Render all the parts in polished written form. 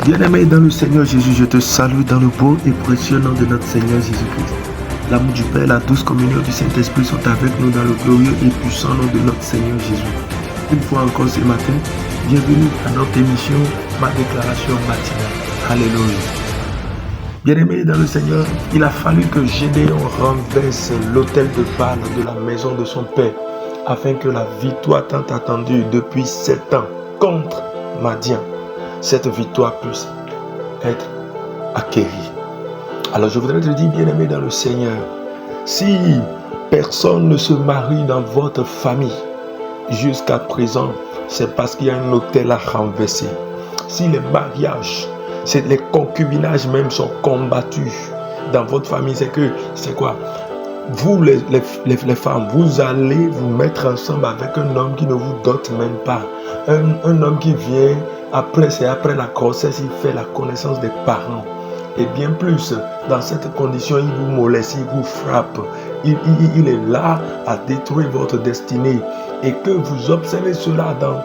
Bien-aimé dans le Seigneur Jésus, je te salue dans le beau et précieux nom de notre Seigneur Jésus-Christ. L'amour du Père et la douce communion du Saint-Esprit sont avec nous dans le glorieux et puissant nom de notre Seigneur Jésus. Une fois encore ce matin, bienvenue à notre émission, ma déclaration matinale. Alléluia. Bien-aimé dans le Seigneur, il a fallu que Gédéon renverse l'autel de Baal de la maison de son père, afin que la victoire tant attendue depuis 7 ans contre Madian, cette victoire puisse être acquérie. Alors je voudrais te dire, bien-aimé dans le Seigneur, si personne ne se marie dans votre famille jusqu'à présent, c'est parce qu'il y a un autel à renverser. Si les mariages, les concubinages même sont combattus dans votre famille, c'est quoi? Vous les femmes, vous allez vous mettre ensemble avec un homme qui ne vous dote même pas. Un homme qui vient après la grossesse, il fait la connaissance des parents. Et bien plus, dans cette condition, il vous moleste, il vous frappe. Il est là à détruire votre destinée. Et que vous observez cela dans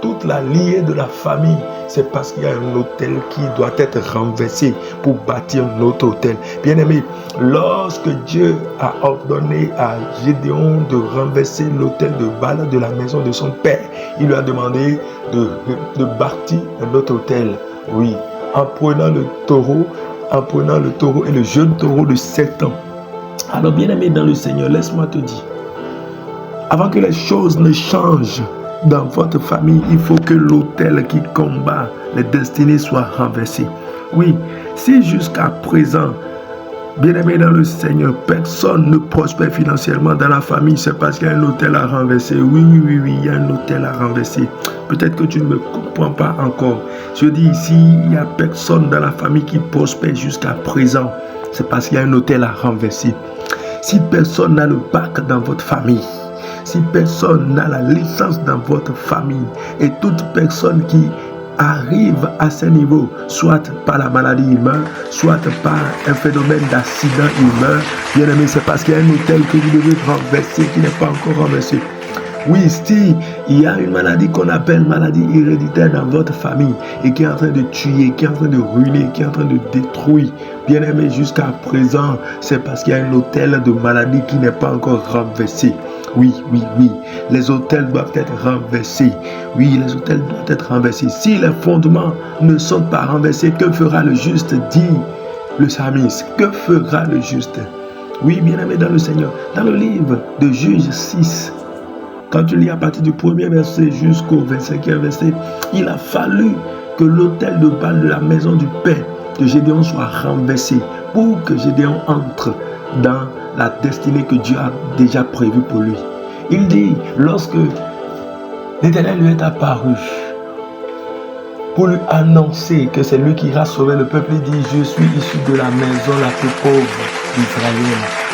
toute la lignée de la famille, c'est parce qu'il y a un autel qui doit être renversé pour bâtir un autre autel. Bien-aimé, lorsque Dieu a ordonné à Gédéon de renverser l'autel de Baal de la maison de son père, il lui a demandé de bâtir un autre autel. Oui, en prenant le taureau et le jeune taureau de 7 ans. Alors bien-aimé dans le Seigneur, laisse-moi te dire, avant que les choses ne changent dans votre famille, il faut que l'autel qui combat les destinées soit renversé. Oui, si jusqu'à présent, bien-aimé dans le Seigneur, personne ne prospère financièrement dans la famille, c'est parce qu'il y a un autel à renverser. Oui, il y a un autel à renverser. Peut-être que tu ne me comprends pas encore. Je dis ici, il n'y a personne dans la famille qui prospère jusqu'à présent, c'est parce qu'il y a un autel à renverser. Si personne n'a le bac dans votre famille, si personne n'a la licence dans votre famille, et toute personne qui arrive à ce niveau, soit par la maladie il meurt, soit par un phénomène d'accident il meurt, bien aimé, c'est parce qu'il y a un autel que vous devez renverser qui n'est pas encore renversé. Oui, si il y a une maladie qu'on appelle maladie héréditaire dans votre famille et qui est en train de tuer, qui est en train de ruiner, qui est en train de détruire, bien aimé, jusqu'à présent, c'est parce qu'il y a un autel de maladie qui n'est pas encore renversé. Oui, les autels doivent être renversés. Oui, les autels doivent être renversés. Si les fondements ne sont pas renversés, que fera le juste, dit le psalmiste? Que fera le juste? Oui, bien aimé dans le Seigneur, dans le livre de Juges 6, quand tu lis à partir du 1er verset jusqu'au 25e verset, il a fallu que l'autel de Baal de la maison du père de Gédéon soit renversé pour que Gédéon entre dans la destinée que Dieu a déjà prévue pour lui. Il dit, lorsque l'Éternel lui est apparu pour lui annoncer que c'est lui qui ira sauver le peuple, il dit, je suis issu de la maison la plus pauvre d'Israël.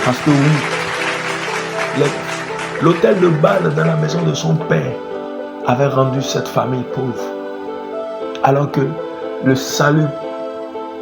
Parce que oui, l'autel de Baal dans la maison de son père avait rendu cette famille pauvre. Alors que le salut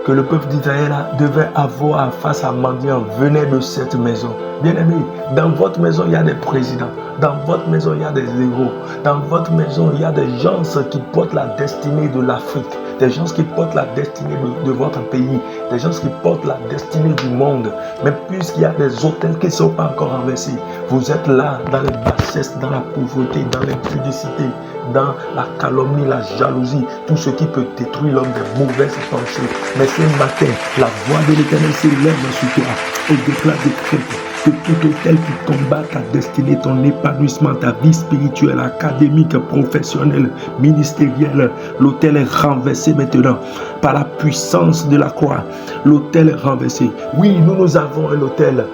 que le peuple d'Israël devait avoir face à Madian venait de cette maison. Bien-aimé, dans votre maison, il y a des présidents. Dans votre maison, il y a des héros. Dans votre maison, il y a des gens qui portent la destinée de l'Afrique. Des gens qui portent la destinée de votre pays. Des gens qui portent la destinée du monde. Mais puisqu'il y a des autels qui ne sont pas encore renversés, vous êtes là dans les bassesses, dans la pauvreté, dans l'impudicité, dans la calomnie, la jalousie, tout ce qui peut détruire l'homme des mauvaises pensées. Mais ce matin, la voix de l'Éternel s'élève sur toi et déclare des crêpes. Que tout autel qui combat ta destinée, ton épanouissement, ta vie spirituelle, académique, professionnelle, ministérielle, l'autel est renversé maintenant par la puissance de la croix. L'autel est renversé. Oui, nous avons un autel.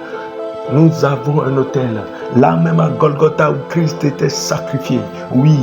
Nous avons un autel. Là même à Golgotha où Christ était sacrifié. Oui,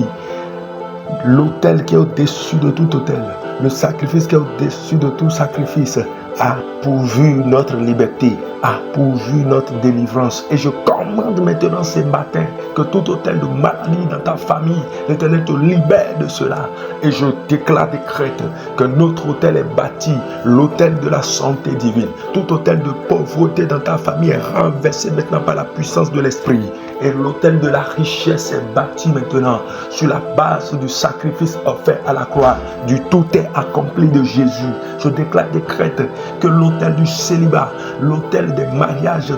l'autel qui est au-dessus de tout autel. Le sacrifice qui est au-dessus de tout sacrifice. a pourvu notre liberté, a pourvu notre délivrance. Et je commande maintenant ce matin que tout hôtel de maladie dans ta famille, l'Éternel te libère de cela. Et je décrète que notre hôtel est bâti, l'hôtel de la santé divine. Tout hôtel de pauvreté dans ta famille est renversé maintenant par la puissance de l'Esprit. Et l'hôtel de la richesse est bâti maintenant sur la base du sacrifice offert à la croix, du tout est accompli de Jésus. Je décrète que l'hôtel du célibat, l'hôtel des mariages,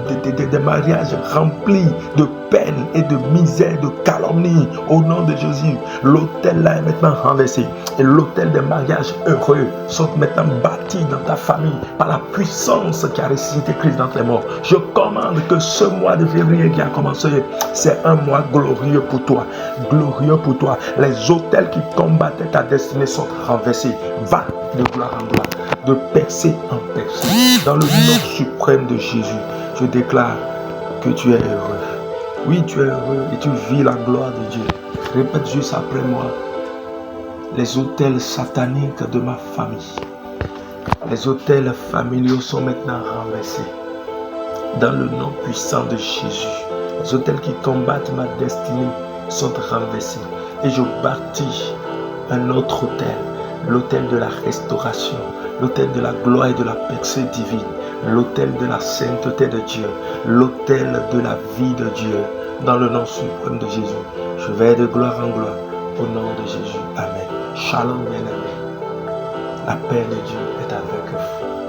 des mariages remplis de peine et de misère, de calomnie, au nom de Jésus, l'hôtel là est maintenant renversé. Et l'hôtel des mariages heureux sont maintenant bâtis dans ta famille par la puissance qui a ressuscité Christ d'entre les morts. Je commande que ce mois de février qui a commencé, c'est un mois glorieux pour toi. Glorieux pour toi. Les hôtels qui combattaient ta destinée sont renversés. Va de gloire en gloire, de percée en percée. Dans le nom suprême de Jésus, je déclare que tu es heureux. Oui, tu es heureux et tu vis la gloire de Dieu. Répète juste après moi. Les hôtels sataniques de ma famille, les hôtels familiaux sont maintenant renversés. Dans le nom puissant de Jésus, les hôtels qui combattent ma destinée sont renversés. Et je bâtis un autre hôtel, l'hôtel de la restauration, l'hôtel de la gloire et de la percée divine, l'hôtel de la sainteté de Dieu, l'hôtel de la vie de Dieu. Dans le nom suprême de Jésus, je vais de gloire en gloire. Au nom de Jésus, amen. Shalom, bien-aimé. La paix de Dieu est avec vous.